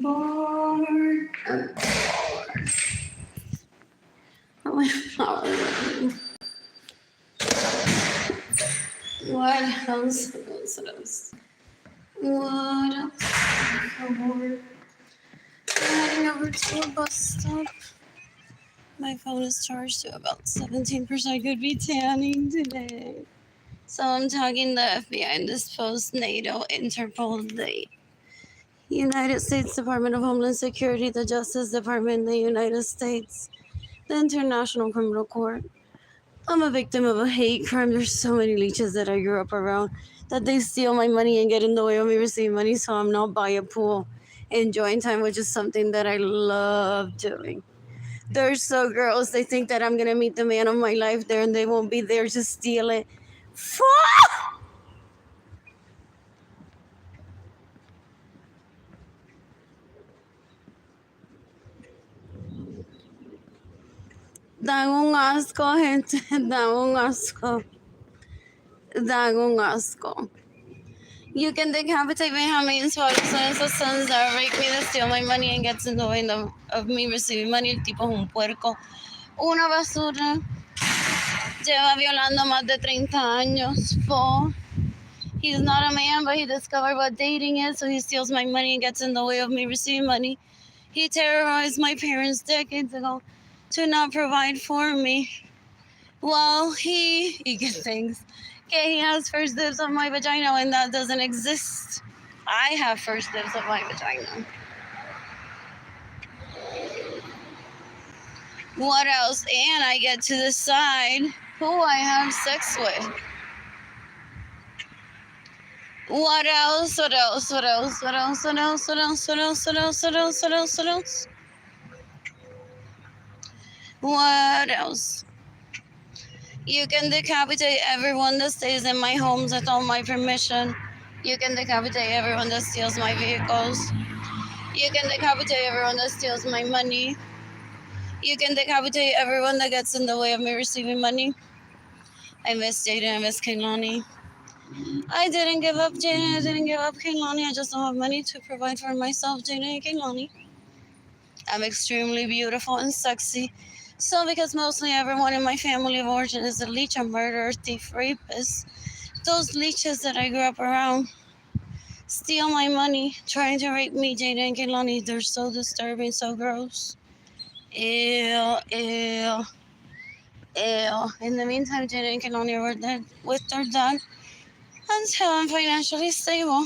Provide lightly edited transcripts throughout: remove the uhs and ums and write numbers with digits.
bored. I'm bored. Oh my God. What else? What else? What else? I'm bored. I'm heading over to a bus stop. My phone is charged to about 17%. Could be tanning today. So I'm tagging the FBI in this post-NATO Interpol, the United States Department of Homeland Security, the Justice Department in the United States, the International Criminal Court. I'm a victim of a hate crime. There's so many leeches that I grew up around that they steal my money and get in the way of me receiving money, so I'm not by a pool enjoying time, which is something that I love doing. They're so gross. They think that I'm going to meet the man of my life there and they won't be there to steal it. Fuck! Dan un asco, gente. Dan un asco. Dan un asco. You can decapitate me how many sons that rape me, that steal my money and gets in the way of me receiving money. El tipo es un puerco. Una basura. Lleva violando más de 30 años. He's not a man, but he discovered what dating is, so he steals my money and gets in the way of me receiving money. He terrorized my parents decades ago to not provide for me. Well, he thinks he has first dibs on my vagina when that doesn't exist. I have first dibs on my vagina. What else? And I get to decide who I have sex with. What else? What else? What else? What else? What else? What else? What else? What else? What else? What else? What else? What else? You can decapitate everyone that stays in my homes without my permission. You can decapitate everyone that steals my vehicles. You can decapitate everyone that steals my money. You can decapitate everyone that gets in the way of me receiving money. I miss Jaden. I miss Kaylani. I didn't give up Jaden. I didn't give up Kaylani. I just don't have money to provide for myself, Jaden and Kaylani. I'm extremely beautiful and sexy. So because mostly everyone in my family of origin is a leech, a murderer, thief, rapist, those leeches that I grew up around steal my money, trying to rape me, Jada and Kehlani. They're so disturbing, so gross. Ew, ew, ew. In the meantime, Jada and Kehlani are with their dad until I'm financially stable.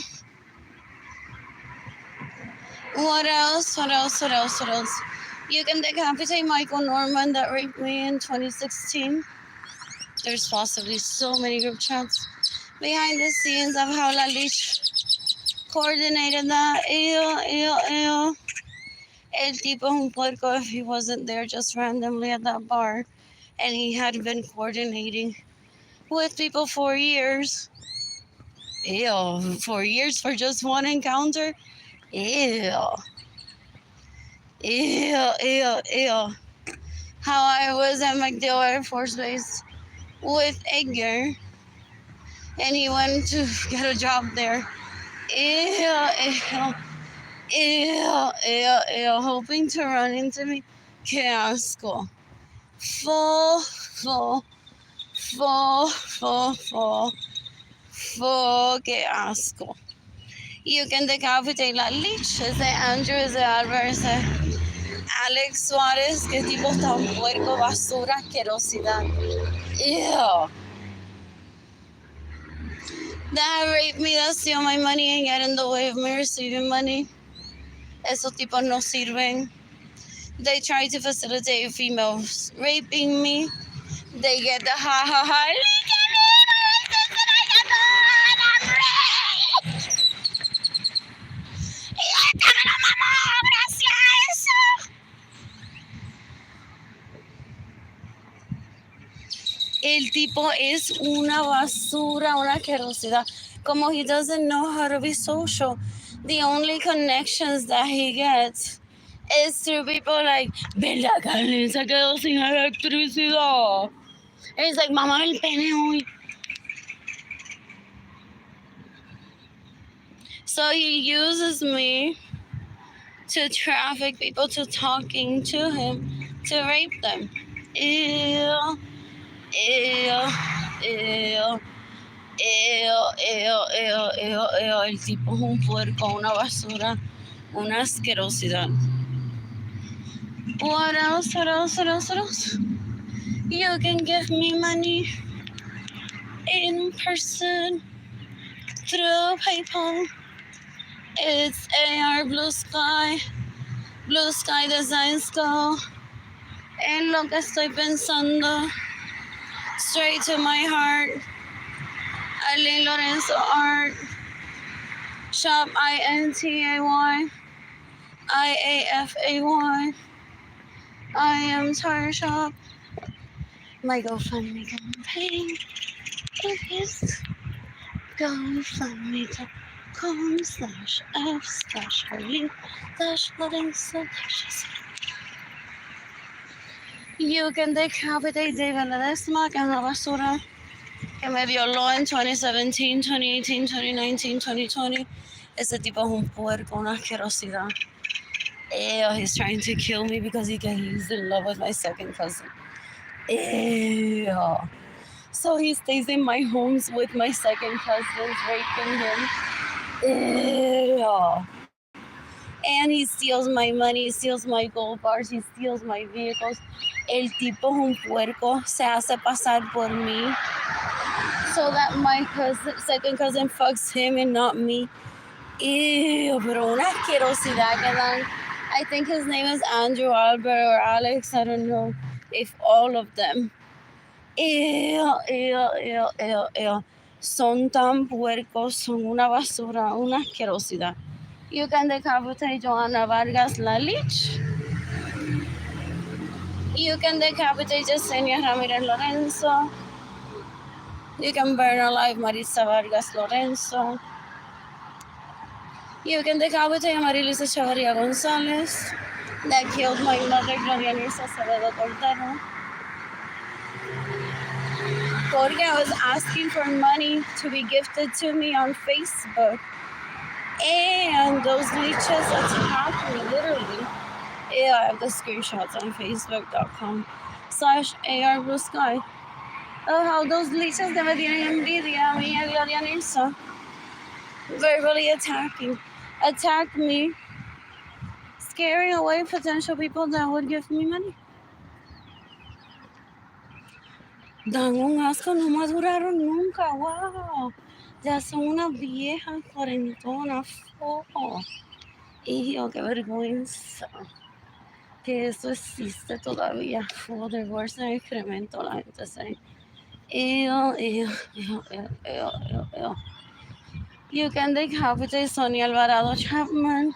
What else? What else? What else? What else? You can decapitate Michael Norman that raped me in 2016. There's possibly so many group chats behind the scenes of how La Leash coordinated that. Ew, ew, ew. El tipo es un puerco if he wasn't there just randomly at that bar. And he had been coordinating with people for years. Ew, 4 years for just one encounter? Ew. Ew, ew, ew. How I was at MacDill Air Force Base with Edgar, and he went to get a job there. Ew, ew, ew, ew, ew, hoping to run into me. Que asco. Que asco. You can decapitate la leeches de Andrew, de Albert, de Alex Suárez, que tipo tan puerco, basura, asquerosidad. Ew. That raped me, that steal my money and get in the way of me receiving money. Esos tipos no sirven. They try to facilitate females raping me. They get the ha ha ha. El tipo es una basura, una asquerosidad. Como he doesn't know how to be social. The only connections that he gets is through people like, ¿verdad, Carlin? Se quedó sin electricidad. And he's like, mamá, el pene hoy. So he uses me to traffic people to talking to him, to rape them. Ew, ew, ew. El tipo es un puerco, una basura, una asquerosidad. What else? What else? What else? What else? You can give me money in person through PayPal. It's AR Blue Sky Designs Go. En lo que estoy pensando, straight to my heart. Arlene Lorenzo Art. Shop INTAY IAFAY. I am Tire Shop. My GoFundMe campaign is GoFundMe.com/F/Arlene-Lorenzo. You can decapitate David Ledesma, que es la basura que me violó en 2017, 2018, 2019, 2020. Ese tipo es un puerco, una asquerosidad. Ew, he's trying to kill me because he's in love with my second cousin. Ew. So he stays in my homes with my second cousins, raping him. Ew. And he steals my money, he steals my gold bars, he steals my vehicles. El tipo es un puerco, se hace pasar por mí, so that my second cousin fucks him and not me. Ew, pero una asquerosidad que dan. I think his name is Andrew, Albert, or Alex, I don't know if all of them. Ew. Son tan puercos, son una basura, una asquerosidad. You can decapitate Joanna Vargas Lalich. You can decapitate Yesenia Ramirez Lorenzo. You can burn alive Marisa Vargas Lorenzo. You can decapitate Marilis Echeverria Gonzalez, that killed my mother, Gloria Nirsa Acevedo Cordero. Porque I was asking for money to be gifted to me on Facebook. And those leeches attacked me, literally. Yeah, I have the screenshots on Facebook.com/AR Blue Sky. Oh, how those leeches que me tienen envidia a mí, a Gloria Nirsa. Verbally attacked me, scaring away potential people that would give me money. Dan un asco, no maduraron nunca, wow. Ya son una vieja cuarentona. Hijo, qué vergüenza que eso existe todavía. De bolsa de excremento, la gente se. Ew. You can decapitate Sonia Alvarado Chapman.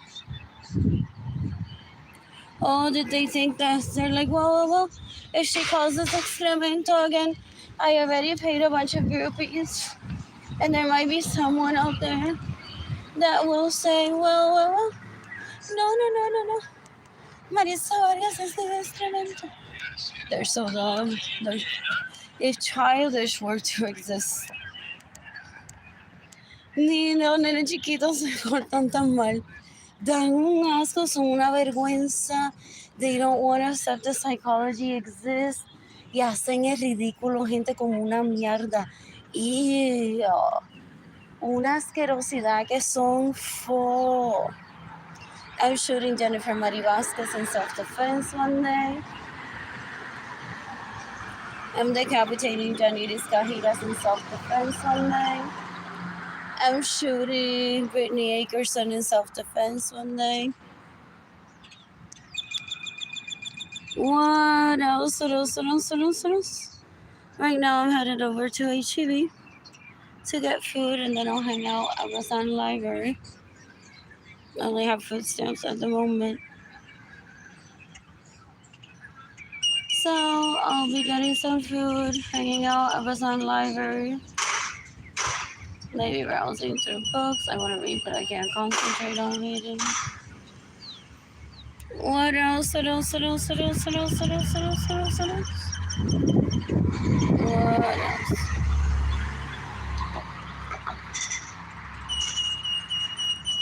Oh, did they think that? They're like, well, if she calls this excremento again, I already paid a bunch of groupies. And there might be someone out there that will say, well, no. Marisa Vargas is the excremento. They're so dumb. If childish were to exist. Ni los nenes chiquitos se cortan tan mal. Dan un asco, son una vergüenza. They don't want to accept that psychology exists. Y hacen el ridículo, gente como una mierda. Y una asquerosidad que son fo. I'm shooting Jennifer Marie Vasquez in self-defense one day. I'm decapitating Janiris Cajitas in self-defense one day. I'm shooting Brittany Akerson in self-defense one day. What else? Right now I'm headed over to HEB to get food, and then I'll hang out at Amazon Library. I only have food stamps at the moment. So I'll be getting some food, hanging out at Amazon Library. Maybe browsing through books. I want to read, but I can't concentrate on reading. What else? What else?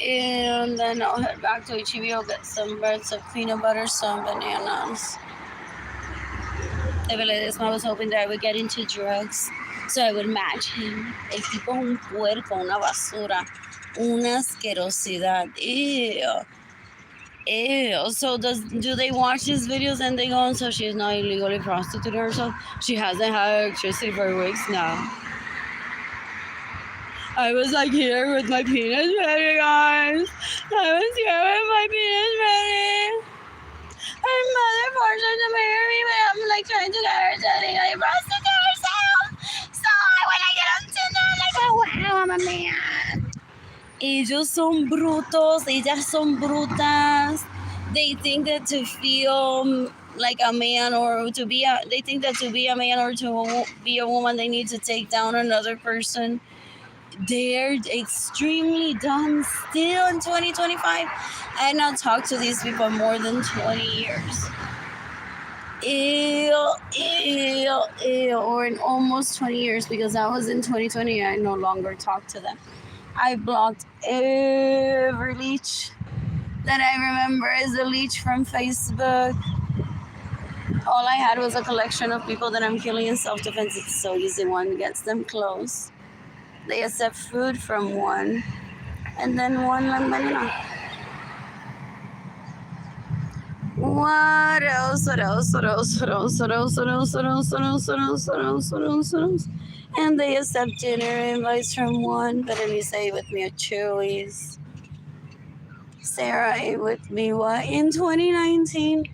And then I'll head back to HEB, get some bread, some peanut butter, some bananas. I was hoping that I would get into drugs so I would match him. El tipo es un puerco, una basura, una asquerosidad. Ew. Ew. So do they watch these videos and they go, so she's not illegally prostituting herself? She hasn't had electricity for weeks now. I was like here with my penis ready, guys. I was here with my penis ready. Her mother forced her to marry me, but I'm like trying to get her to legally prostitute herself. So when I get on Tinder, I'm like, oh wow, I'm a man. Ellos son brutos, ellas son brutas. They think that to feel like a man or to be they think that to be a man or to be a woman, they need to take down another person. They're extremely dumb still in 2025. I had not talked to these people more than 20 years. Or in almost 20 years, because that was in 2020. I no longer talk to them. I blocked every leech that I remember is a leech from Facebook. All I had was a collection of people that I'm killing in self-defense. It's so easy. One gets them close. They accept food from one, and then one lang banana. What else? And they accept dinner invites from one, but Elisa ate with me at Chewy's. Sarah ate with me, what, in 2019?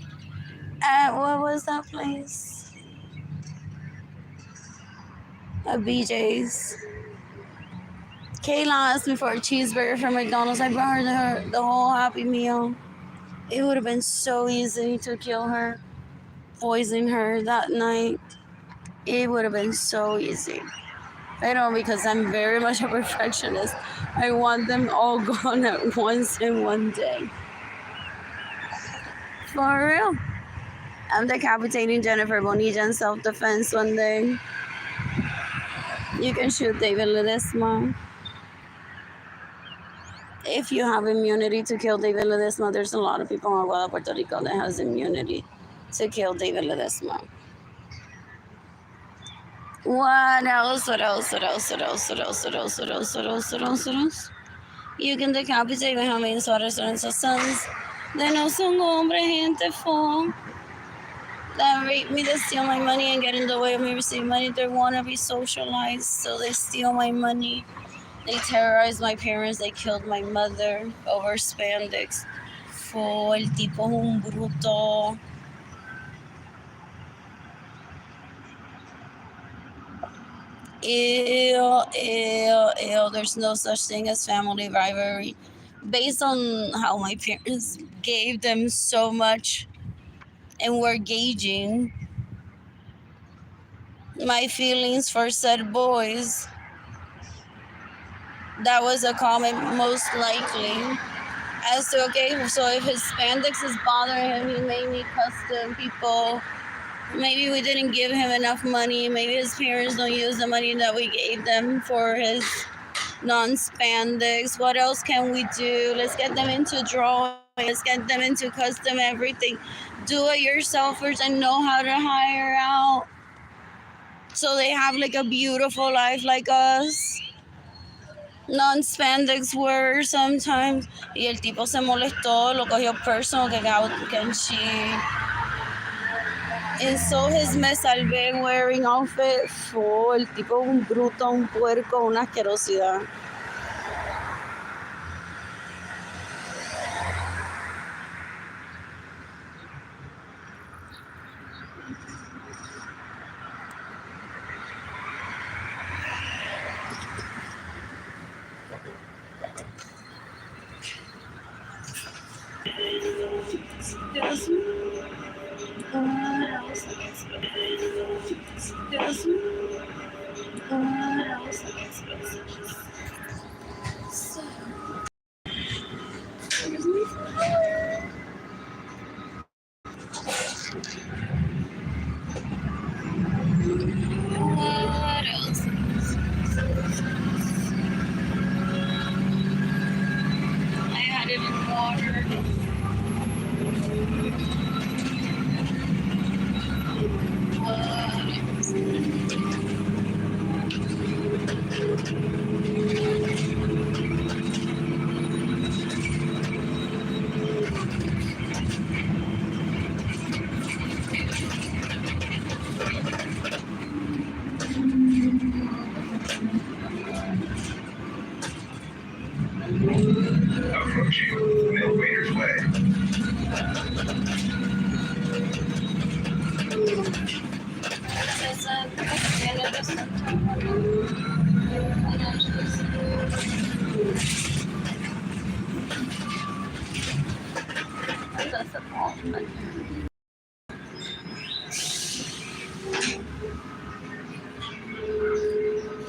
At, what was that place? At BJ's. Kayla asked me for a cheeseburger from McDonald's. I brought her the whole Happy Meal. It would have been so easy to kill her, poison her that night. It would have been so easy. I know, because I'm very much a perfectionist. I want them all gone at once in one day. For real. I'm decapitating Jennifer Bonilla in self-defense one day. You can shoot David Ledesma. If you have immunity to kill David Ledesma, there's a lot of people in Aguada, Puerto Rico that has immunity to kill David Ledesma. What else? You can decapitate Benjamin Suarez Lorenzo's sons. They no son hombre, gente full. That rape me, that steal my money and get in the way of me receiving money. They want to be socialized, so they steal my money. They terrorized my parents. They killed my mother over spandex. El tipo es un bruto. Ew. There's no such thing as family rivalry. Based on how my parents gave them so much and were gauging my feelings for said boys, that was a comment most likely. As to, okay, so if his spandex is bothering him, he may need custom people. Maybe we didn't give him enough money. Maybe his parents don't use the money that we gave them for his non-spandex. What else can we do? Let's get them into drawing. Let's get them into custom everything. Do-it-yourselfers and know how to hire out, so they have like a beautiful life like us. Non-spandex wear sometimes. Y el tipo se molestó, lo cogió personal, que how can she insult his me salvé wearing outfit. El tipo es un bruto, un puerco, una asquerosidad. Excuse me. Excuse me. What else?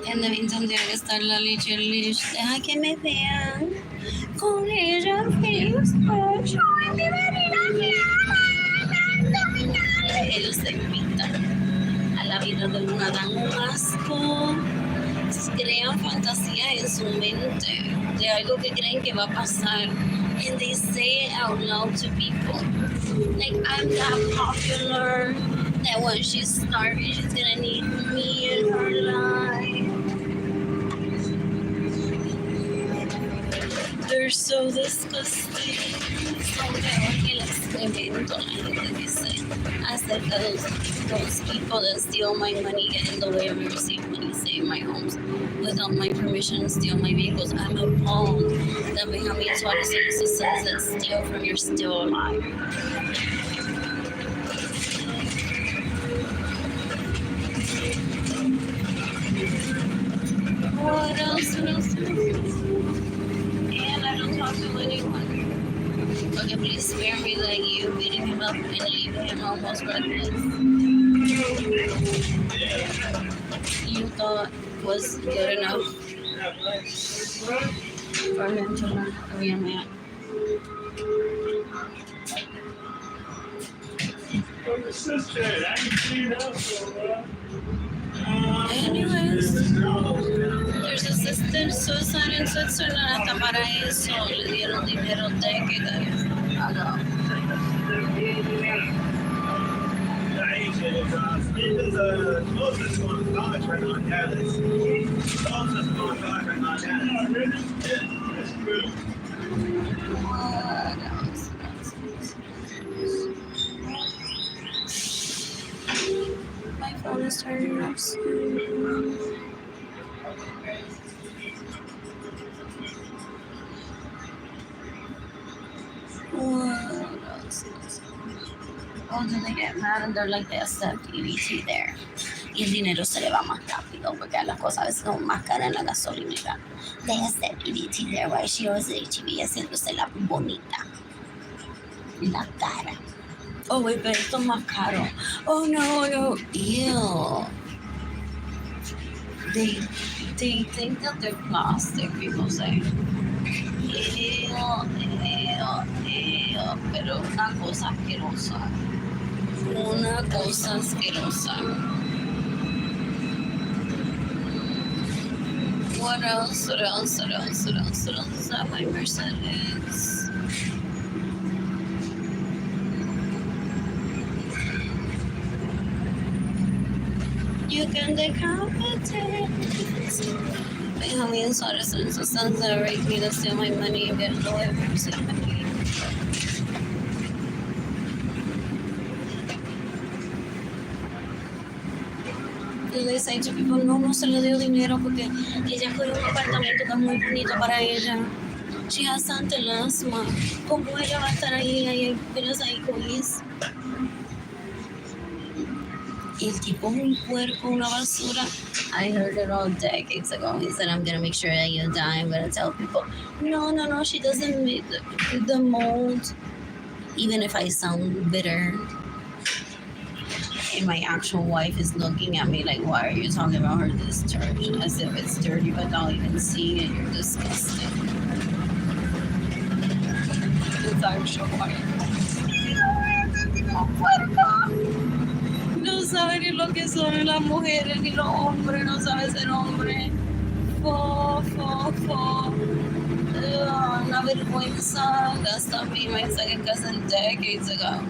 En the meantime, tiene que estar la Lish. Deja que me vean con ella Facebook. Ay, mi verina, ellos se invitan a la vida de una dan un asco. Crean fantasías en su mente de algo que creen que va a pasar. And they say it out loud to people. Like, I'm that popular that when she's starving, she's gonna need me in her life. They're so disgusting. Son peor que el excremento, la gente dice acerca de those people that steal my money, get in the way of me receive money, save my homes without my permission, steal my vehicles. I'm appalled that Benjamin Suarez says that steal from you're still alive. What else? And I don't talk to anyone. Okay, please spare me like you beating him up and leaving him almost breathless. You thought was good enough for him to learn to be a man. Anyways, there's assisted suicide in Switzerland. Hasta para eso le dieron dinero décadas ago. What else? My phone is turning up soon. What else? Oh, do they get mad and they're like, they accept EBT there? Y el dinero se le va más rápido porque las cosas a veces son más caras en la gasolinera. They accept EBT there, why she always HB haciéndose la bonita. La cara. Oh, wait, pero esto es más caro. Oh, no. Ew. They think that they're plastic, people say. Ew. Pero una cosa asquerosa. What else? Is that my Mercedes? You can decapitate. Benjamin Suarez and sus sons that raped me to steal my money and get in the way of receiving money. Y le say to people, no se le dio dinero porque ella cogió un apartamento que es muy bonito para ella. She has Santa asma. ¿Cómo ella va a estar ahí hay apenas ahí con eso? Y el tipo es un puerco, una basura. I heard it all decades ago. He said, I'm going to make sure that you die. I'm going to tell people, no, she doesn't meet the mold. Even if I sound bitter. And my actual wife is looking at me like, why are you talking about her this church? As if it's dirty without even seeing it. You're disgusting. It's actual wife. No sabe ni lo que son las mujeres ni los hombres, no sabe ser hombre. Una vergüenza. Gasta me my second cousin decades ago.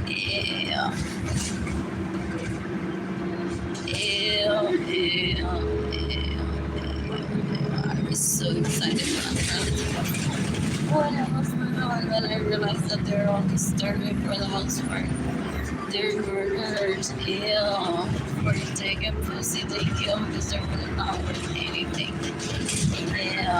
Ew. I'm so excited when I'm and then I realized that they're all disturbing for the most part. They're murderers. Ew. For taking pussy, they kill because they're not worth anything. Ew.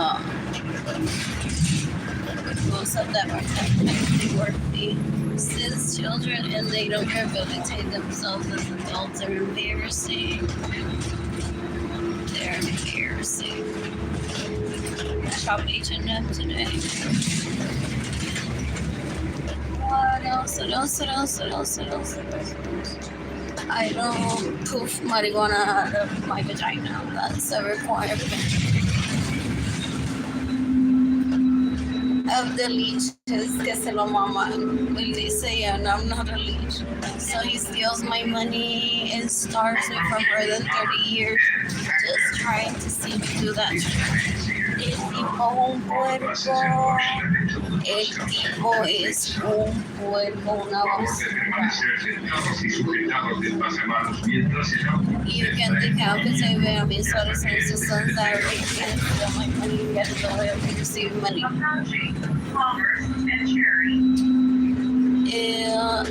Most of them are technically worthy. Since children and they don't rehabilitate themselves as adults are embarrassing. They're embarrassing. Shop H&M today. What else? I don't poof marijuana out of my vagina. That's a requirement of the leeches que se lo maman. Well, they say, and I'm not a leech. So he steals my money and starves me for more than 30 years just trying to see me do that. El tipo un puerco. El tipo es un puerco, una basura. You can decapitate me on mis sons that rape me and steal my money and get the way of receiving money. Yeah.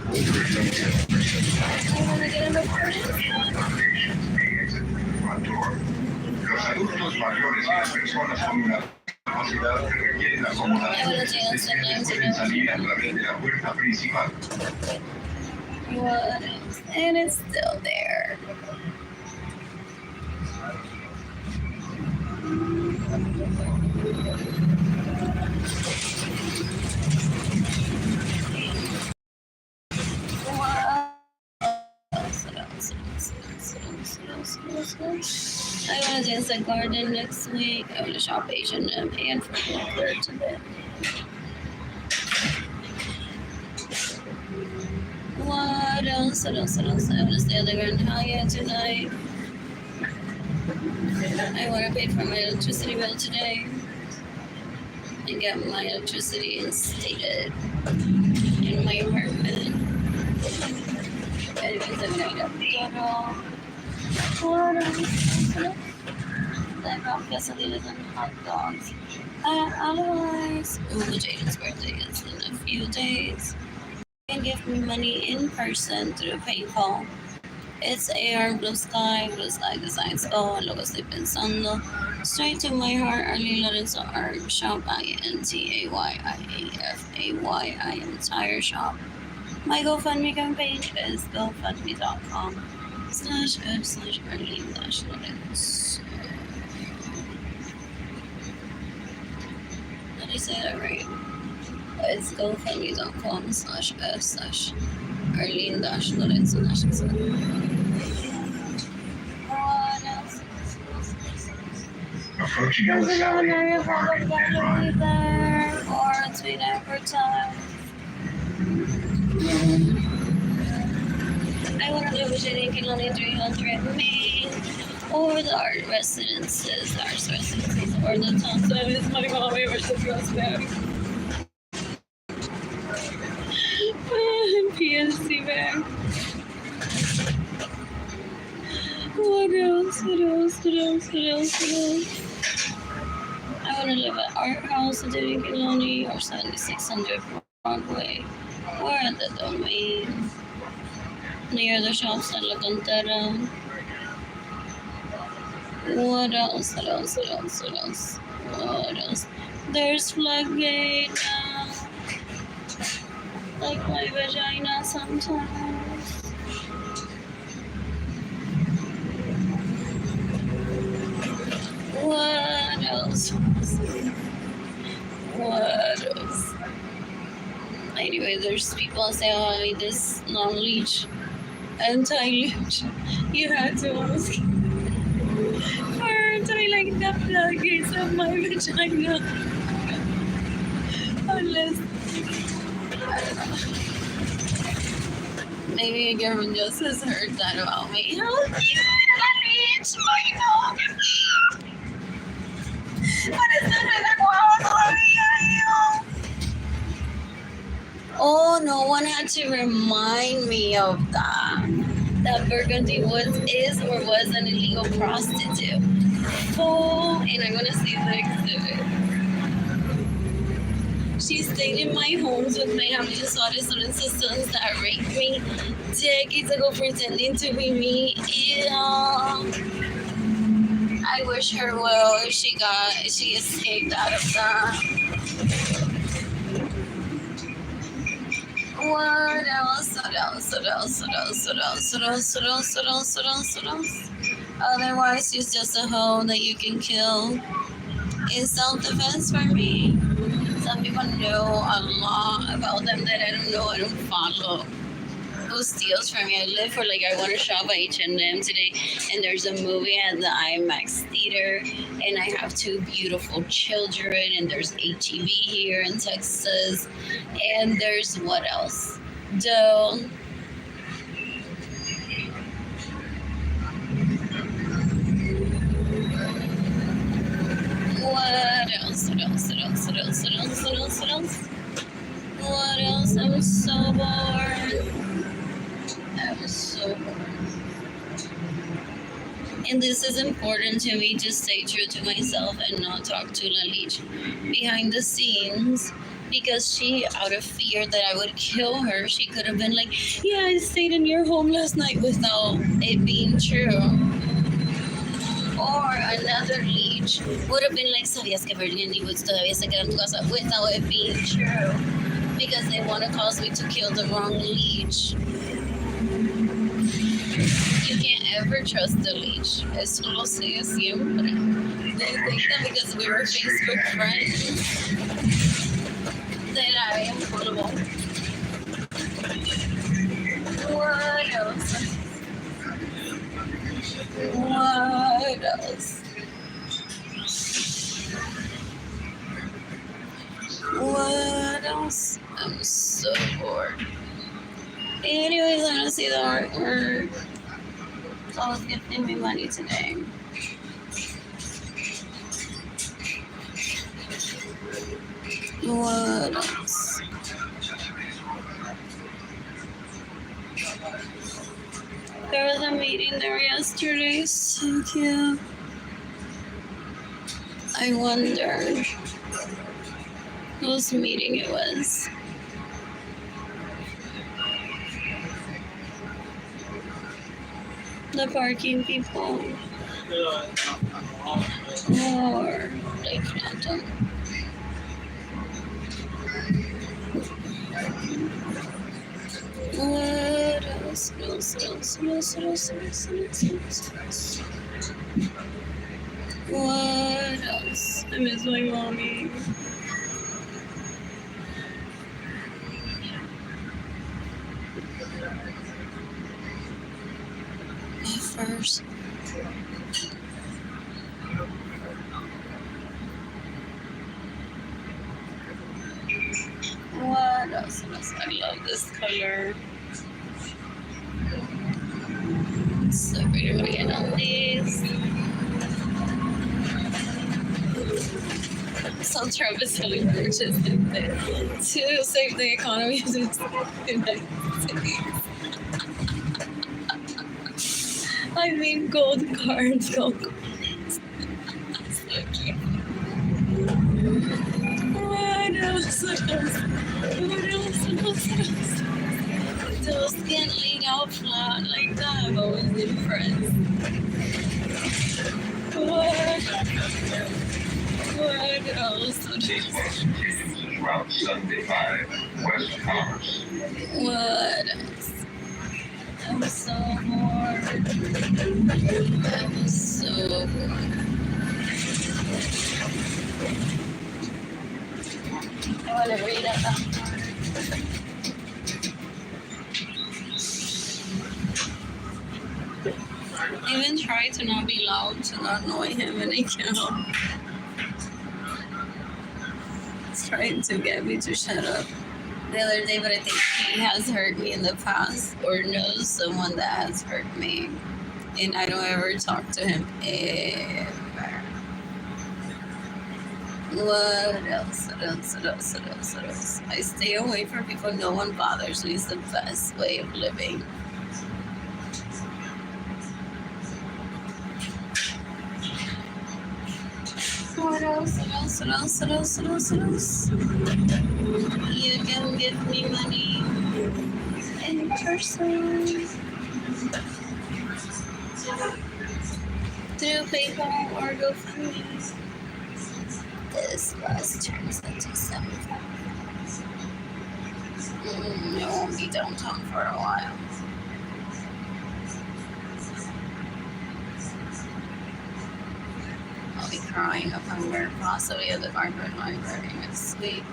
I want to get in the Los adultos mayores y las personas con una capacidad que requieren acomodación especiales pueden salir a través de la puerta principal. What else? And it's still there. I want to dance at Garden next week. I want to shop H&M and for Clear today. What else? I want to stay at the Grand Hyatt tonight. I want to pay for my electricity bill today and get my electricity instated in my apartment. Anyways, I'm going to go. What else? I got quesadillas and hot dogs. Otherwise, Jaden's birthday is in a few days. You can give me money in person through PayPal. It's AR Blue Sky Designs. Oh, lo que estoy pensando. Straight to my heart, Arlene Lorenzo Art Shop, INTAYIAFAY. I am Tire Shop. My GoFundMe campaign is gofundme.com/f/Arlene-Lorenzo. Did I say that right? It's gofundme.com/f/Arlene-Lorenzo. What else? Approaching There's Ellis another Alley, area for Park the and gallery Drive. there, or it's been advertised. I want to live with Jane only 300 Main, or the art residences, or the top service, my mommy versus Rosberg. PNC bag. What else? I want to live at Art House in Kiloni or 7600 Broadway or at the Domain near the shops at La Cantera. What else? There's floodgate now. Like my vagina sometimes. What else? Anyway, there's people say, oh, I need this non-leech, anti-leech. You had to ask for like the floodgates of my vagina. Unless, I don't know. Maybe a girlfriend just has heard that about me. How cute is that leech? My God. Oh, no one had to remind me of that. That Burgundy is or was an illegal prostitute. Oh, and I'm gonna see the exhibit. She stayed in my homes with my Javier and sons that raped me decades ago pretending to be me. Yeah. I wish her well if she escaped out of that. What else? What else? What else? What else? What else? What else? What else? What else? What else? What else? Otherwise, she's just a hoe that you can kill. It's self-defense for me. Some people know a lot about them that I don't know. I don't follow. Who steals from me? I live for I want to shop at H&M today, and there's a movie at the IMAX theater, and I have two beautiful children, and there's HEB here in Texas, and there's what else? Doe. What else? What else? What else? What else? What else? What else? What else? What else? I'm so bored. I'm so bored. And this is important to me to stay true to myself and not talk to Lalich behind the scenes. Because she, out of fear that I would kill her, she could have been like, yeah, I stayed in your home last night without it being true. Or another leech would have been like, ¿sabías que Virginia Woods todavía se queda en tu casa? Without it being true. Because they want to cause me to kill the wrong leech. You can't ever trust the leech. Eso lo sé siempre. They think that because we were Facebook friends, that I am gullible. What else? What else? What else? I'm so bored. Anyways, I'm gonna see the artwork. Someone's gifting me money today. What else? There was a meeting there yesterday, so cute. I wonder whose meeting it was. The parking people. Or like Phantom. What else? What else? I miss my mommy. First. What else? I love this color. So pretty to get on these. So Trump is selling purchases to save the economy of the United States. I mean, gold cards. So cute. What else? Those can't lay down flat like that. I've always been friends. What else? Route 75, West Commerce. What else? I'm so bored. I'm so bored. I want to read about even try to not be loud to not annoy him, and I can't. He's trying to get me to shut up the other day, but I think he has hurt me in the past or knows someone that has hurt me, and I don't ever talk to him ever. What else? What else? What else? What else? What else? I stay away from people. No one bothers me. It's the best way of living. What else? What else? What else? What else? What else? What else? You can give me money in person. through PayPal or GoFundMe. This bus turns into 7:5. It won't be downtown for a while. I'll be crying if I'm wearing possibly at the Harvard Library next week.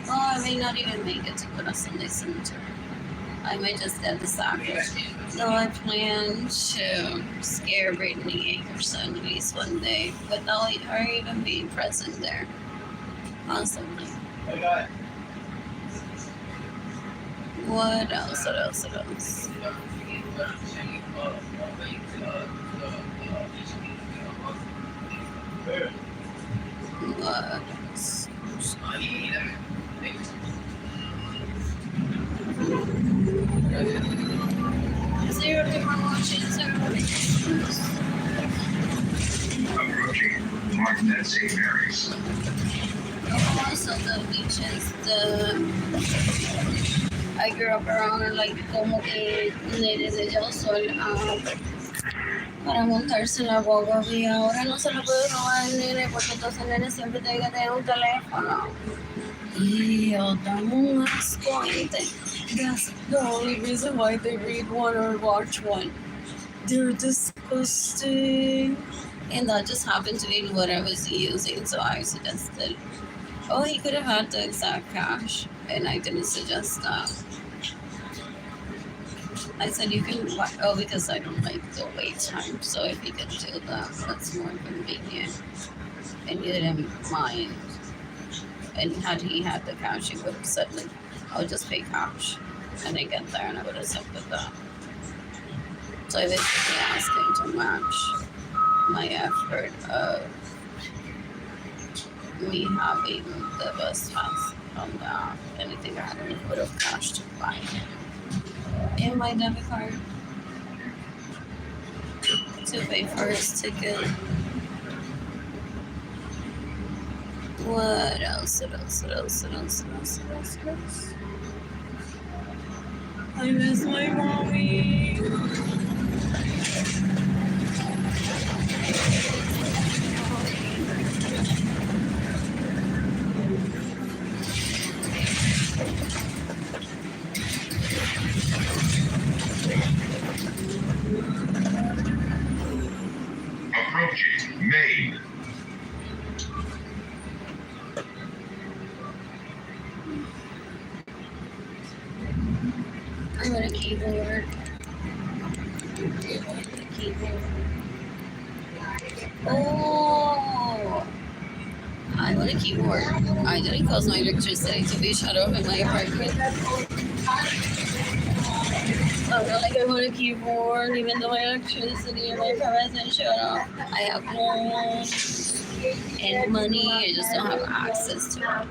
Well, I may not even make it to the Sunday Center. I might just get the soccer. So I plan to scare Brittany Akerson at least one day without her even being present there. Possibly. What else? What else? What else? What else? Zero different watches. Approaching Martin at St. Mary's. Also the beaches, I grew up around like como que desde yo sol para montarse en la guagua y ahora no se lo puedo robar al nene porque entonces el nene siempre tiene que tener un teléfono. Y yo dame un asco, gente. That's the only reason why they read one or watch one. They're disgusting. And that just happened to be what I was using, so I suggested, oh, he could have had the exact cash, and I didn't suggest that. I said you can, because I don't like the wait time, so if you can do that, that's more convenient. And you didn't mind. And had he had the cash, he would have said, like, I'll just pay cash. And I get there, and I would have accepted that. So I basically asked him to match my effort of me having the bus pass on the app. Anything I had a little bit of cash to buy in my debit card to pay for his ticket. What else? What else? What else? What else? What else? What else? What else? I miss my mommy. Approaching Maine. I want a keyboard. Oh, I want a keyboard. I didn't cause my electricity to be shut off in my apartment. I feel like I want a keyboard even though my electricity in my apartment isn't shut off. I have home and money, I just don't have access to it.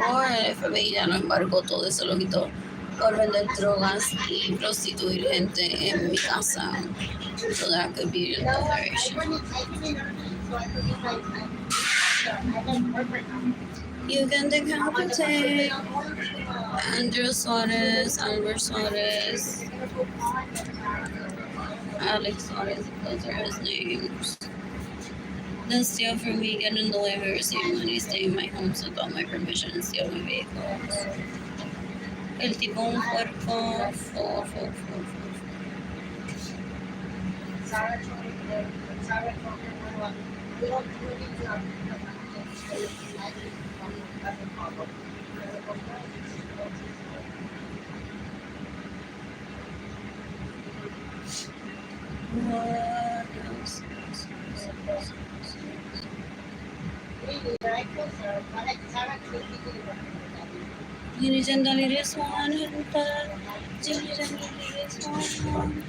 Or if ya no embargo todo eso lo quito por vender drogas y prostituir gente en mi casa. So that could be another issue. You can decapitate Andrew Suarez, Albert Suarez, Alex Suarez, those are his names. Then steal from me, get in the way of receiving money, stay in my home without my permission, and steal my vehicles. El tipo un puerco, What else? Jimmy Jandali is one, Jimmy Jandali is one.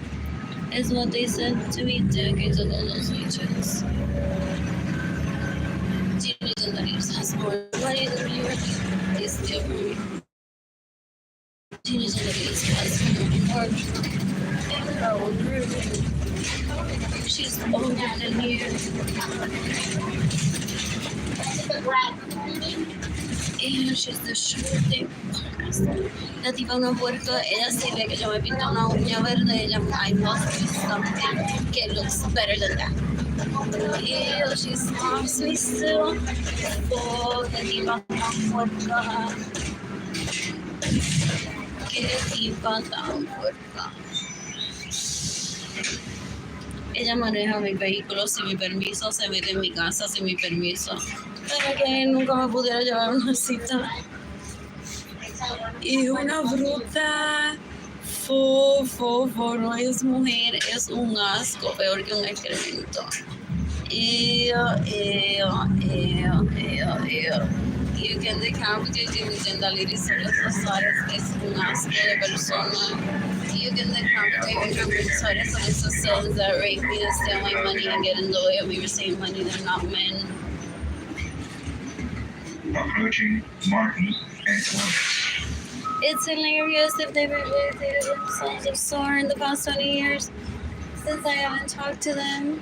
Is what they said to me decades ago, those leeches. Jimmy Jandali has more money than me, they steal from me. Jimmy Jandali has more in her own room. She's older than you. She's the shooting. La tipa una puerca, ella sí ve que yo me pinto una uña verde, ella, I must do something que looks better than that. Ew, she stops me still. Oh, la tipa tan puerca. Qué tipa tan puerca. Ella maneja mi vehículo sin mi permiso, se mete en mi casa sin mi permiso. Pero que nunca me pudiera llevar a una cita. Y una bruta. No es mujer, es un asco, peor que un excremento. You can decapitate y intendaliris es un asco de persona. You can decapitate and compensate assassins that rape me, that steal my money and get in the way of me receiving money. They're not men. Approaching Martin and Columbus. It's hilarious if they've rehabilitated themselves of SOAR in the past 20 years since I haven't talked to them.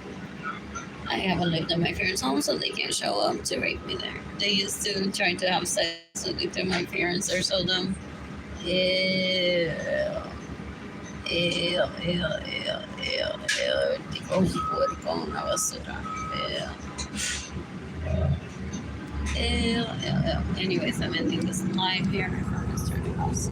I haven't lived in my parents' home, so they can't show up to rape me there. They used to try to have sex with me through my parents. They're so dumb. Tipo un puerco, una basura. Anyways, I'm ending this live here. My phone is turning off.